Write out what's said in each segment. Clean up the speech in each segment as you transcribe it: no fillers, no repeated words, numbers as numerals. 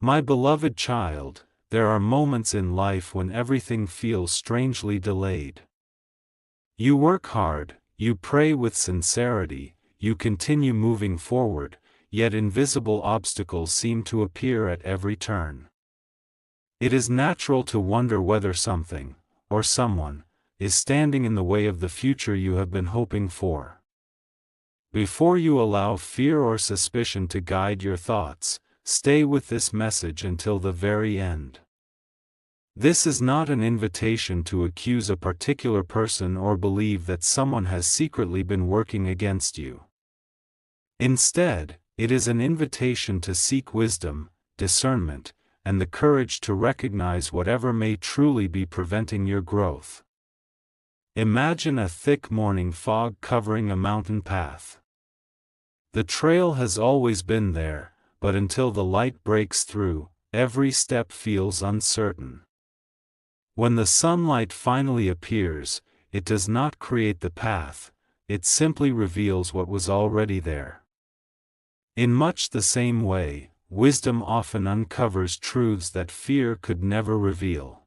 My beloved child, there are moments in life when everything feels strangely delayed. You work hard, you pray with sincerity, you continue moving forward, yet invisible obstacles seem to appear at every turn. It is natural to wonder whether something, or someone, is standing in the way of the future you have been hoping for. Before you allow fear or suspicion to guide your thoughts, stay with this message until the very end. This is not an invitation to accuse a particular person or believe that someone has secretly been working against you. Instead, it is an invitation to seek wisdom, discernment, and the courage to recognize whatever may truly be preventing your growth. Imagine a thick morning fog covering a mountain path. The trail has always been there, but until the light breaks through, every step feels uncertain. When the sunlight finally appears, it does not create the path, it simply reveals what was already there. In much the same way, wisdom often uncovers truths that fear could never reveal.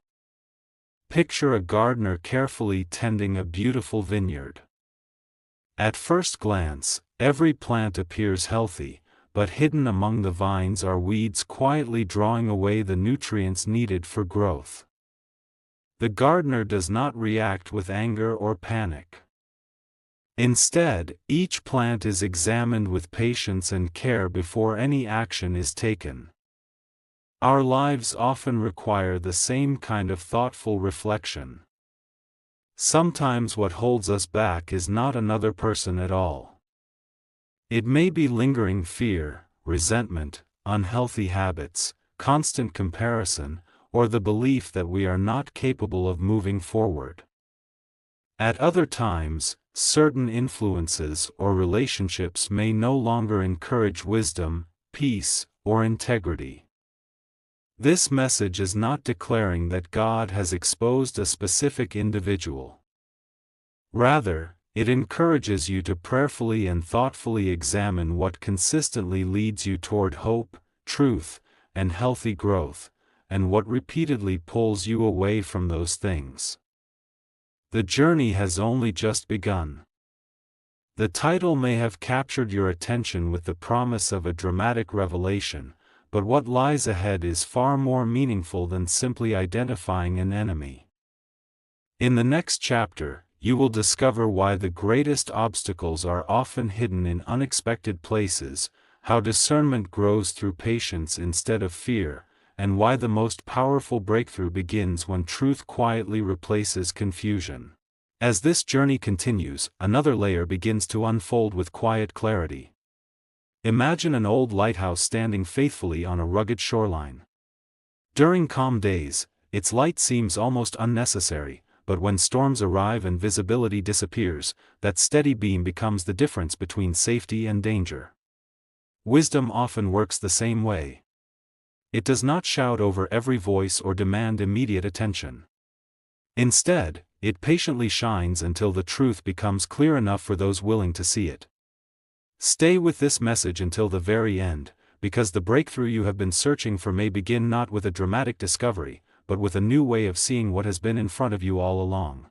Picture a gardener carefully tending a beautiful vineyard. At first glance, every plant appears healthy, but hidden among the vines are weeds quietly drawing away the nutrients needed for growth. The gardener does not react with anger or panic. Instead, each plant is examined with patience and care before any action is taken. Our lives often require the same kind of thoughtful reflection. Sometimes what holds us back is not another person at all. It may be lingering fear, resentment, unhealthy habits, constant comparison, or the belief that we are not capable of moving forward. At other times, certain influences or relationships may no longer encourage wisdom, peace, or integrity. This message is not declaring that God has exposed a specific individual. Rather, it encourages you to prayerfully and thoughtfully examine what consistently leads you toward hope, truth, and healthy growth, and what repeatedly pulls you away from those things. The journey has only just begun. The title may have captured your attention with the promise of a dramatic revelation, but what lies ahead is far more meaningful than simply identifying an enemy. In the next chapter, you will discover why the greatest obstacles are often hidden in unexpected places, how discernment grows through patience instead of fear, and why the most powerful breakthrough begins when truth quietly replaces confusion. As this journey continues, another layer begins to unfold with quiet clarity. Imagine an old lighthouse standing faithfully on a rugged shoreline. During calm days, its light seems almost unnecessary, but when storms arrive and visibility disappears, that steady beam becomes the difference between safety and danger. Wisdom often works the same way. It does not shout over every voice or demand immediate attention. Instead, it patiently shines until the truth becomes clear enough for those willing to see it. Stay with this message until the very end, because the breakthrough you have been searching for may begin not with a dramatic discovery, but with a new way of seeing what has been in front of you all along.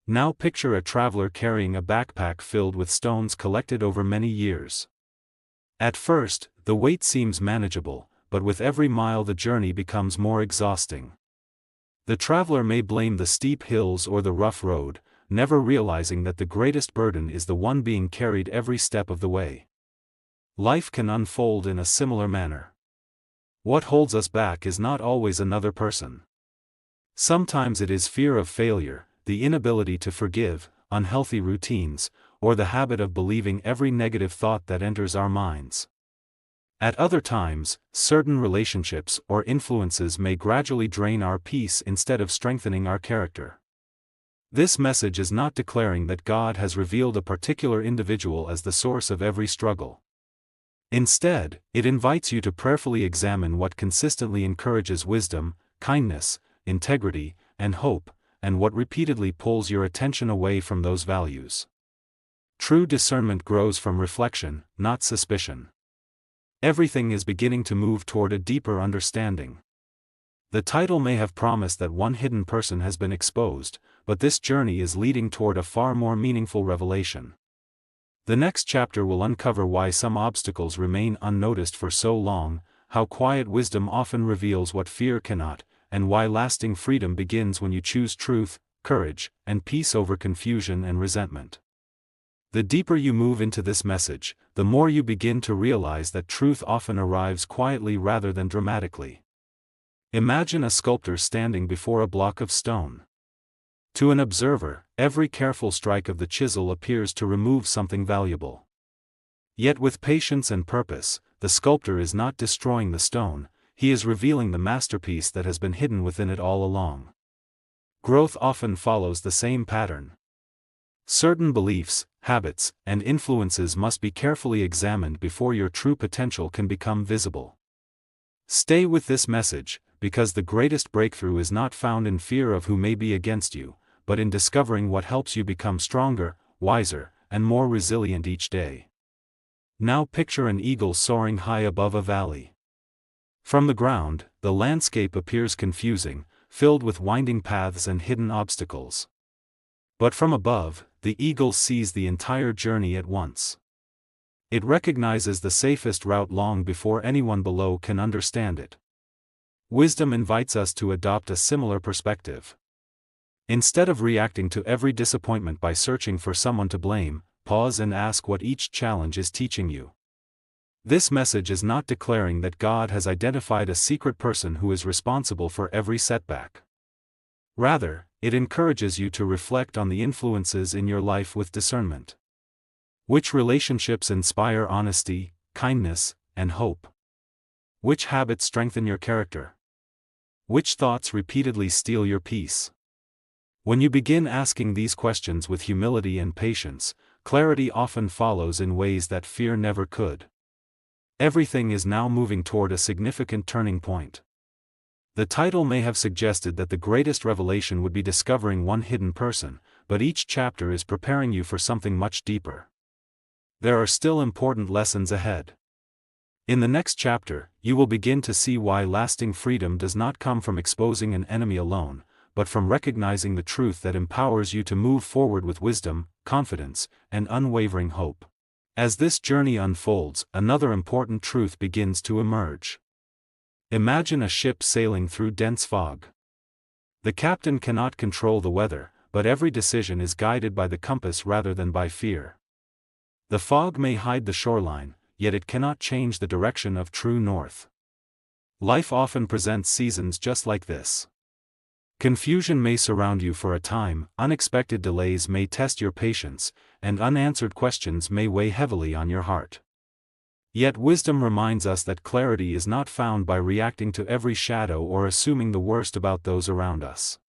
Now picture a traveler carrying a backpack filled with stones collected over many years. At first, the weight seems manageable, but with every mile the journey becomes more exhausting. The traveler may blame the steep hills or the rough road, never realizing that the greatest burden is the one being carried every step of the way. Life can unfold in a similar manner. What holds us back is not always another person. Sometimes it is fear of failure, the inability to forgive, unhealthy routines, or the habit of believing every negative thought that enters our minds. At other times, certain relationships or influences may gradually drain our peace instead of strengthening our character. This message is not declaring that God has revealed a particular individual as the source of every struggle. Instead, it invites you to prayerfully examine what consistently encourages wisdom, kindness, integrity, and hope, and what repeatedly pulls your attention away from those values. True discernment grows from reflection, not suspicion. Everything is beginning to move toward a deeper understanding. The title may have promised that one hidden person has been exposed, but this journey is leading toward a far more meaningful revelation. The next chapter will uncover why some obstacles remain unnoticed for so long, how quiet wisdom often reveals what fear cannot, and why lasting freedom begins when you choose truth, courage, and peace over confusion and resentment. The deeper you move into this message, the more you begin to realize that truth often arrives quietly rather than dramatically. Imagine a sculptor standing before a block of stone. To an observer, every careful strike of the chisel appears to remove something valuable. Yet with patience and purpose, the sculptor is not destroying the stone, he is revealing the masterpiece that has been hidden within it all along. Growth often follows the same pattern. Certain beliefs, habits, and influences must be carefully examined before your true potential can become visible. Stay with this message, because the greatest breakthrough is not found in fear of who may be against you, but in discovering what helps you become stronger, wiser, and more resilient each day. Now picture an eagle soaring high above a valley. From the ground, the landscape appears confusing, filled with winding paths and hidden obstacles. But from above, the eagle sees the entire journey at once. It recognizes the safest route long before anyone below can understand it. Wisdom invites us to adopt a similar perspective. Instead of reacting to every disappointment by searching for someone to blame, pause and ask what each challenge is teaching you. This message is not declaring that God has identified a secret person who is responsible for every setback. Rather, it encourages you to reflect on the influences in your life with discernment. Which relationships inspire honesty, kindness, and hope? Which habits strengthen your character? Which thoughts repeatedly steal your peace? When you begin asking these questions with humility and patience, clarity often follows in ways that fear never could. Everything is now moving toward a significant turning point. The title may have suggested that the greatest revelation would be discovering one hidden person, but each chapter is preparing you for something much deeper. There are still important lessons ahead. In the next chapter, you will begin to see why lasting freedom does not come from exposing an enemy alone, but from recognizing the truth that empowers you to move forward with wisdom, confidence, and unwavering hope. As this journey unfolds, another important truth begins to emerge. Imagine a ship sailing through dense fog. The captain cannot control the weather, but every decision is guided by the compass rather than by fear. The fog may hide the shoreline, yet it cannot change the direction of true north. Life often presents seasons just like this. Confusion may surround you for a time, unexpected delays may test your patience, and unanswered questions may weigh heavily on your heart. Yet wisdom reminds us that clarity is not found by reacting to every shadow or assuming the worst about those around us.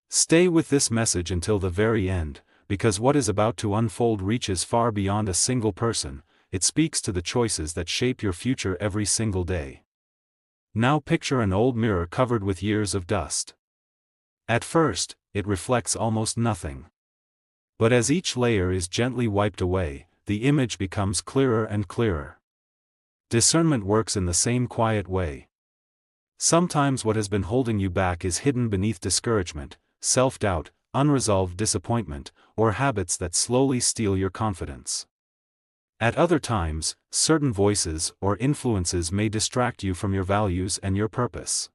Stay with this message until the very end, because what is about to unfold reaches far beyond a single person. It speaks to the choices that shape your future every single day. Now picture an old mirror covered with years of dust. At first, it reflects almost nothing. But as each layer is gently wiped away, the image becomes clearer and clearer. Discernment works in the same quiet way. Sometimes what has been holding you back is hidden beneath discouragement, self-doubt, unresolved disappointment, or habits that slowly steal your confidence. At other times, certain voices or influences may distract you from your values and your purpose.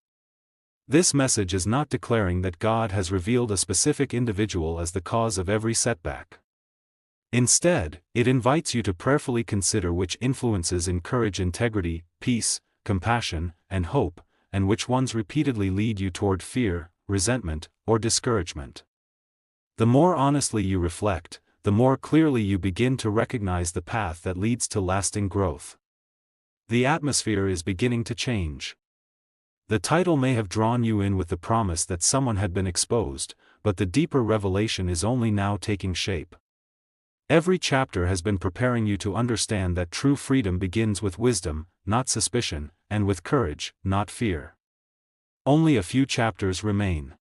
This message is not declaring that God has revealed a specific individual as the cause of every setback. Instead, it invites you to prayerfully consider which influences encourage integrity, peace, compassion, and hope, and which ones repeatedly lead you toward fear, resentment, or discouragement. The more honestly you reflect, the more clearly you begin to recognize the path that leads to lasting growth. The atmosphere is beginning to change. The title may have drawn you in with the promise that someone had been exposed, but the deeper revelation is only now taking shape. Every chapter has been preparing you to understand that true freedom begins with wisdom, not suspicion, and with courage, not fear. Only a few chapters remain.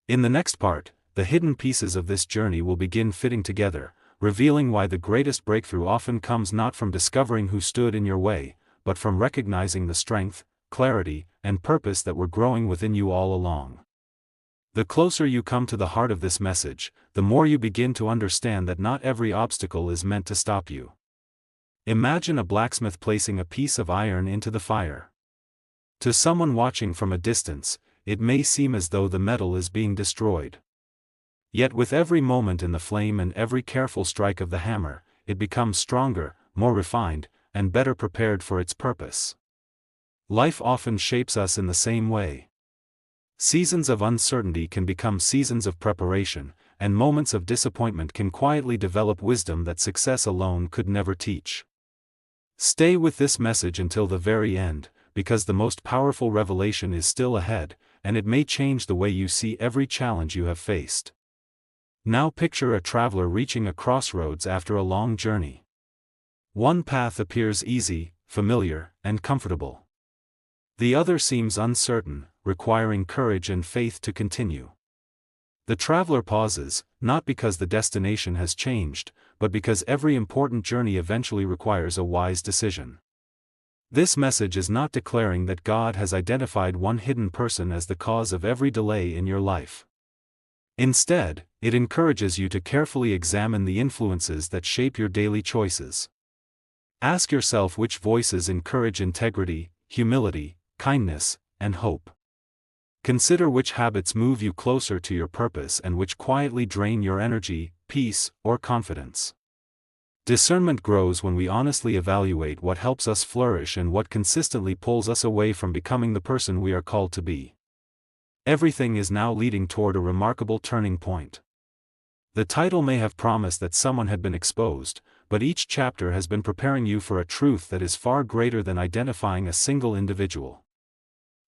In the next part, the hidden pieces of this journey will begin fitting together, revealing why the greatest breakthrough often comes not from discovering who stood in your way, but from recognizing the strength, clarity, and purpose that were growing within you all along. The closer you come to the heart of this message, the more you begin to understand that not every obstacle is meant to stop you. Imagine a blacksmith placing a piece of iron into the fire. To someone watching from a distance, it may seem as though the metal is being destroyed. Yet with every moment in the flame and every careful strike of the hammer, it becomes stronger, more refined, and better prepared for its purpose. Life often shapes us in the same way. Seasons of uncertainty can become seasons of preparation, and moments of disappointment can quietly develop wisdom that success alone could never teach. Stay with this message until the very end, because the most powerful revelation is still ahead, and it may change the way you see every challenge you have faced. Now picture a traveler reaching a crossroads after a long journey. One path appears easy, familiar, and comfortable. The other seems uncertain, requiring courage and faith to continue. The traveler pauses, not because the destination has changed, but because every important journey eventually requires a wise decision. This message is not declaring that God has identified one hidden person as the cause of every delay in your life. Instead, it encourages you to carefully examine the influences that shape your daily choices. Ask yourself which voices encourage integrity, humility, kindness, and hope. Consider which habits move you closer to your purpose and which quietly drain your energy, peace, or confidence. Discernment grows when we honestly evaluate what helps us flourish and what consistently pulls us away from becoming the person we are called to be. Everything is now leading toward a remarkable turning point. The title may have promised that someone had been exposed, but each chapter has been preparing you for a truth that is far greater than identifying a single individual.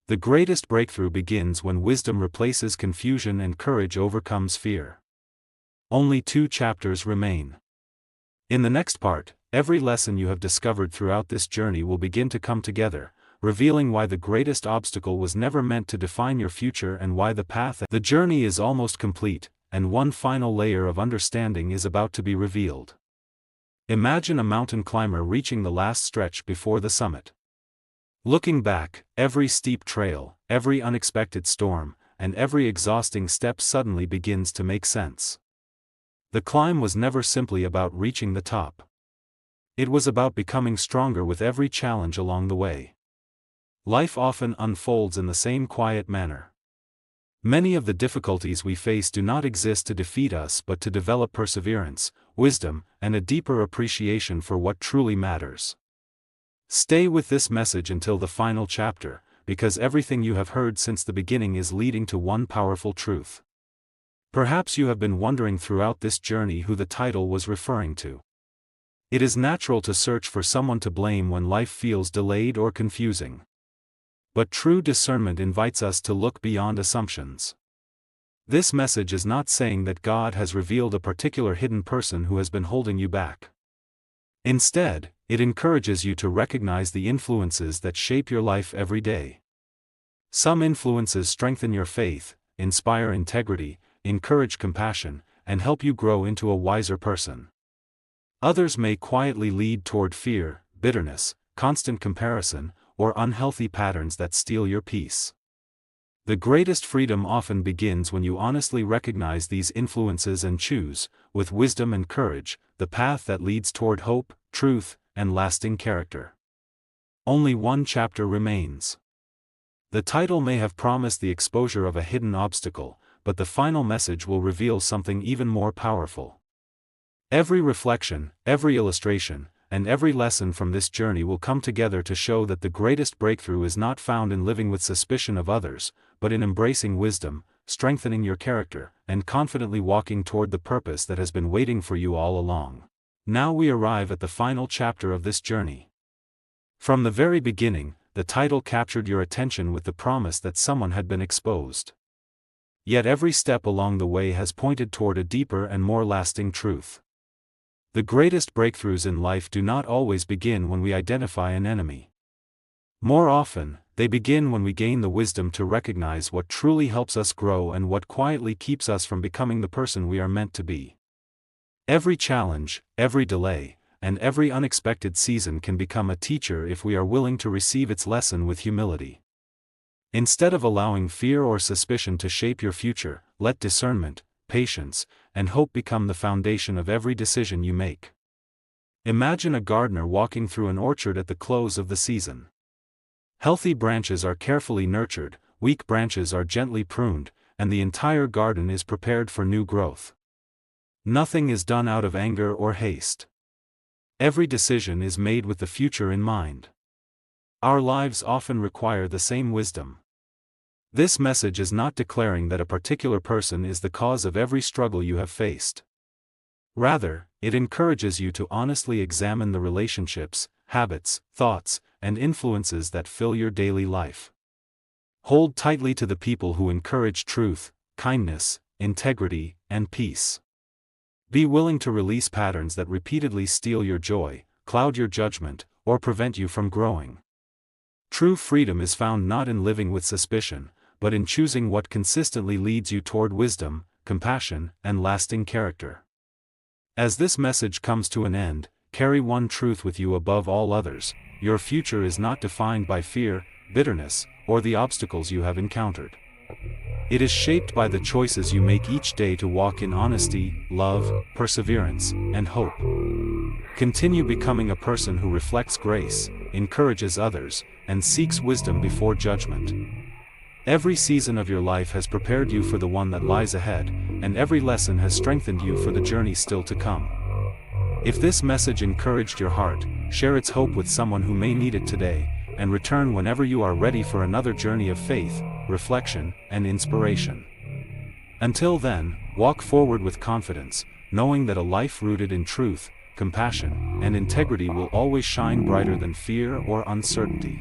The greatest breakthrough begins when wisdom replaces confusion and courage overcomes fear. Only 2 chapters remain. In the next part, every lesson you have discovered throughout this journey will begin to come together, revealing why the greatest obstacle was never meant to define your future and why the journey is almost complete, and one final layer of understanding is about to be revealed. Imagine a mountain climber reaching the last stretch before the summit. Looking back, every steep trail, every unexpected storm, and every exhausting step suddenly begins to make sense. The climb was never simply about reaching the top. It was about becoming stronger with every challenge along the way. Life often unfolds in the same quiet manner. Many of the difficulties we face do not exist to defeat us but to develop perseverance, wisdom, and a deeper appreciation for what truly matters. Stay with this message until the final chapter, because everything you have heard since the beginning is leading to one powerful truth. Perhaps you have been wondering throughout this journey who the title was referring to. It is natural to search for someone to blame when life feels delayed or confusing. But true discernment invites us to look beyond assumptions. This message is not saying that God has revealed a particular hidden person who has been holding you back. Instead, it encourages you to recognize the influences that shape your life every day. Some influences strengthen your faith, inspire integrity, encourage compassion, and help you grow into a wiser person. Others may quietly lead toward fear, bitterness, constant comparison, or unhealthy patterns that steal your peace. The greatest freedom often begins when you honestly recognize these influences and choose, with wisdom and courage, the path that leads toward hope, truth, and lasting character. Only 1 chapter remains. The title may have promised the exposure of a hidden obstacle, but the final message will reveal something even more powerful. Every reflection, every illustration, and every lesson from this journey will come together to show that the greatest breakthrough is not found in living with suspicion of others, but in embracing wisdom, strengthening your character, and confidently walking toward the purpose that has been waiting for you all along. Now we arrive at the final chapter of this journey. From the very beginning, the title captured your attention with the promise that someone had been exposed. Yet every step along the way has pointed toward a deeper and more lasting truth. The greatest breakthroughs in life do not always begin when we identify an enemy. More often, they begin when we gain the wisdom to recognize what truly helps us grow and what quietly keeps us from becoming the person we are meant to be. Every challenge, every delay, and every unexpected season can become a teacher if we are willing to receive its lesson with humility. Instead of allowing fear or suspicion to shape your future, let discernment, patience, and hope become the foundation of every decision you make. Imagine a gardener walking through an orchard at the close of the season. Healthy branches are carefully nurtured, weak branches are gently pruned, and the entire garden is prepared for new growth. Nothing is done out of anger or haste. Every decision is made with the future in mind. Our lives often require the same wisdom. This message is not declaring that a particular person is the cause of every struggle you have faced. Rather, it encourages you to honestly examine the relationships, habits, thoughts, and influences that fill your daily life. Hold tightly to the people who encourage truth, kindness, integrity, and peace. Be willing to release patterns that repeatedly steal your joy, cloud your judgment, or prevent you from growing. True freedom is found not in living with suspicion, but in choosing what consistently leads you toward wisdom, compassion, and lasting character. As this message comes to an end, carry one truth with you above all others: your future is not defined by fear, bitterness, or the obstacles you have encountered. It is shaped by the choices you make each day to walk in honesty, love, perseverance, and hope. Continue becoming a person who reflects grace, encourages others, and seeks wisdom before judgment. Every season of your life has prepared you for the one that lies ahead, and every lesson has strengthened you for the journey still to come. If this message encouraged your heart, share its hope with someone who may need it today, and return whenever you are ready for another journey of faith, reflection, and inspiration. Until then, walk forward with confidence, knowing that a life rooted in truth, compassion, and integrity will always shine brighter than fear or uncertainty.